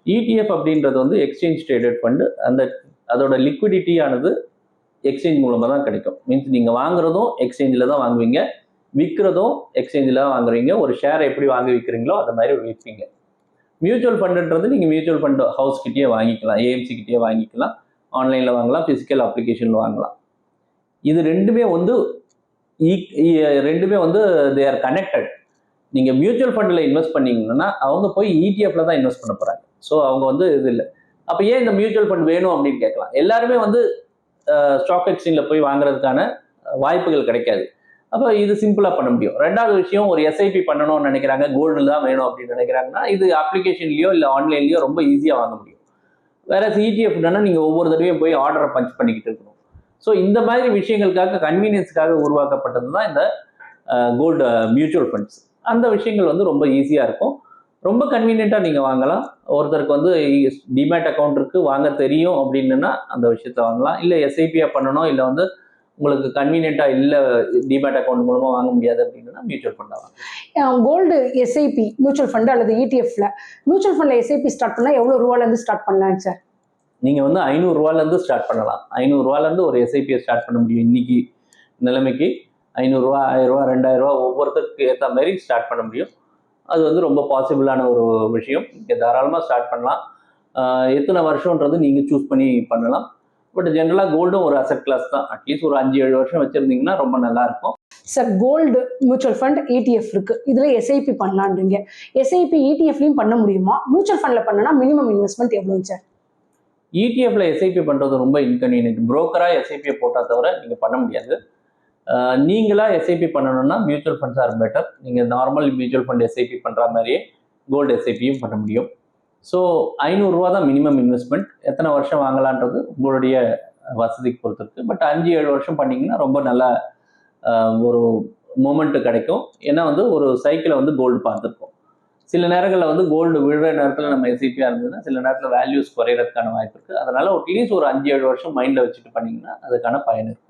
ETF அப்படின்றது வந்து exchange traded fund. அதோட லிக்விடிட்டி ஆனது எக்ஸ்சேஞ்ச் மூலமாக தான் கிடைக்கும். மீன்ஸ் நீங்கள் வாங்குறதும் எக்ஸ்சேஞ்சில் தான் வாங்குவீங்க, விற்கிறதும் எக்ஸ்சேஞ்சில் தான் வாங்குறீங்க. ஒரு ஷேரை எப்படி வாங்கி விற்கிறீங்களோ அதை மாதிரி விற்பீங்க. மியூச்சுவல் ஃபண்டுன்றது நீங்கள் மியூச்சுவல் ஃபண்டு ஹவுஸ் கிட்டேயே வாங்கிக்கலாம், ஏஎம்சி கிட்டேயே வாங்கிக்கலாம், ஆன்லைனில் வாங்கலாம், ஃபிசிக்கல் அப்ளிகேஷனில் வாங்கலாம். இது ரெண்டுமே வந்து தே ஆர் கனெக்டட். நீங்கள் மியூச்சுவல் ஃபண்டில் இன்வெஸ்ட் பண்ணீங்கன்னா அவங்க போய் இடிஎஃப்ல தான் இன்வெஸ்ட் பண்ண போகிறாங்க. ஸோ அவங்க வந்து இது இல்லை. அப்போ ஏன் இந்த மியூச்சுவல் ஃபண்ட் வேணும் அப்படின்னு கேட்கலாம். எல்லாருமே வந்து ஸ்டாக் எக்ஸ்சேஞ்சில் போய் வாங்குறதுக்கான வாய்ப்புகள் கிடைக்காது. அப்போ இது சிம்பிளாக பண்ண முடியும். ரெண்டாவது விஷயம், ஒரு எஸ்ஐபி பண்ணணும்னு நினைக்கிறாங்க, கோல்டு தான் வேணும் அப்படின்னு நினைக்கிறாங்கன்னா இது அப்ளிகேஷன்லையோ இல்லை ஆன்லைன்லையோ ரொம்ப ஈஸியாக வாங்க முடியும். வேற இடிஎஃப்னா நீங்கள் ஒவ்வொரு தடவையும் போய் ஆர்டரை பஞ்ச் பண்ணிக்கிட்டு இருக்கணும். ஸோ இந்த மாதிரி விஷயங்களுக்காக, கன்வீனியன்ஸுக்காக உருவாக்கப்பட்டது தான் இந்த கோல்டு மியூச்சுவல் ஃபண்ட்ஸ். அந்த விஷயங்கள் வந்து ரொம்ப ஈஸியாக இருக்கும், ரொம்ப கன்வீனியண்ட்டாக நீங்கள் வாங்கலாம். ஒருத்தருக்கு வந்து டிமேட் அக்கௌண்ட் இருக்குது, வாங்க தெரியும் அப்படின்னா அந்த விஷயத்த வாங்கலாம். இல்லை எஸ்ஐபியாக பண்ணணும், இல்லை வந்து உங்களுக்கு கன்வீனியண்ட்டாக இல்லை டிமேட் அக்கௌண்ட் மூலமாக வாங்க முடியாது அப்படின்னா மியூச்சுவல் ஃபண்டாக வாங்க. கோல்டு எஸ்ஐபி மியூச்சுவல் ஃபண்டு அல்லது இடிஎஃப்ல மியூச்சுவல் ஃபண்டில் எஸ்ஐபி ஸ்டார்ட் பண்ணால் எவ்வளோ ரூபாலேருந்து ஸ்டார்ட் பண்ணலாங்க சார்? நீங்கள் வந்து 500 ரூபாலேருந்து ஸ்டார்ட் பண்ணலாம். 500 ரூபாலேருந்து ஒரு எஸ்ஐபியை ஸ்டார்ட் பண்ண முடியும். இன்னைக்கு நிலைமைக்கு 500 ரூபா, 1000 ரூபா, 2000 ரூபா ஒவ்வொருத்தருக்கு ஏற்ற மாதிரி ஸ்டார்ட் பண்ண முடியும். அது வந்து ரொம்ப பாசிபிளான ஒரு விஷயம். நீங்கள் தாராளமாக ஸ்டார்ட் பண்ணலாம். எத்தனை வருஷன்றது நீங்கள் சூஸ் பண்ணி பண்ணலாம். பட் ஜென்ரலாக கோல்டும் ஒரு அசெட் கிளாஸ் தான். அட்லீஸ்ட் ஒரு 5-7 வருஷம் வச்சுருந்தீங்கன்னா ரொம்ப நல்லா இருக்கும். Sir, gold mutual fund ETF இருக்கு, இதில் எஸ்ஐபி பண்ணலான்றீங்க. எஸ்ஐபி இடிஎஃப்லையும் பண்ண முடியுமா? மியூச்சுவல் ஃபண்டில் பண்ணனா மினிமம் இன்வெஸ்ட்மெண்ட் எவ்வளோங்க சார்? இடிஎஃப்ல எஸ்ஐபி பண்ணுறது ரொம்ப இன்கன்வீனியன்ட். புரோக்கராக எஸ்ஐபியை போட்டால் தவிர நீங்கள் பண்ண முடியாது. நீங்களாக எஸ்ஐபி பண்ணணும்னா மியூச்சுவல் ஃபண்ட்ஸ் ஆர் பெட்டர். நீங்கள் நார்மல் மியூச்சுவல் ஃபண்ட் எஸ்ஐபி பண்ணுற மாதிரியே கோல்டு எஸ்ஐபியும் பண்ண முடியும். ஸோ 500 ரூபா தான் மினிமம் இன்வெஸ்ட்மெண்ட். எத்தனை வருஷம் வாங்கலான்றது உங்களுடைய வசதிக்கு பொறுத்து இருக்குது. பட் 5-7 வருஷம் பண்ணிங்கன்னா ரொம்ப நல்ல ஒரு மூமெண்ட்டு கிடைக்கும். ஏன்னா வந்து ஒரு சைக்கிளை வந்து கோல்டு பார்த்துருக்கோம். சில நேரங்களில் வந்து கோல்டு விழுற நேரத்தில் நம்ம எஸ்ஐபியாக இருந்ததுன்னா சில நேரத்தில் வேல்யூஸ் குறையிறதுக்கான வாய்ப்பு இருக்குது. அதனால் அட்லீஸ்ட் ஒரு 5-7 வருஷம் மைண்டில் வச்சுட்டு பண்ணிங்கன்னா அதுக்கான பயன் இருக்குது.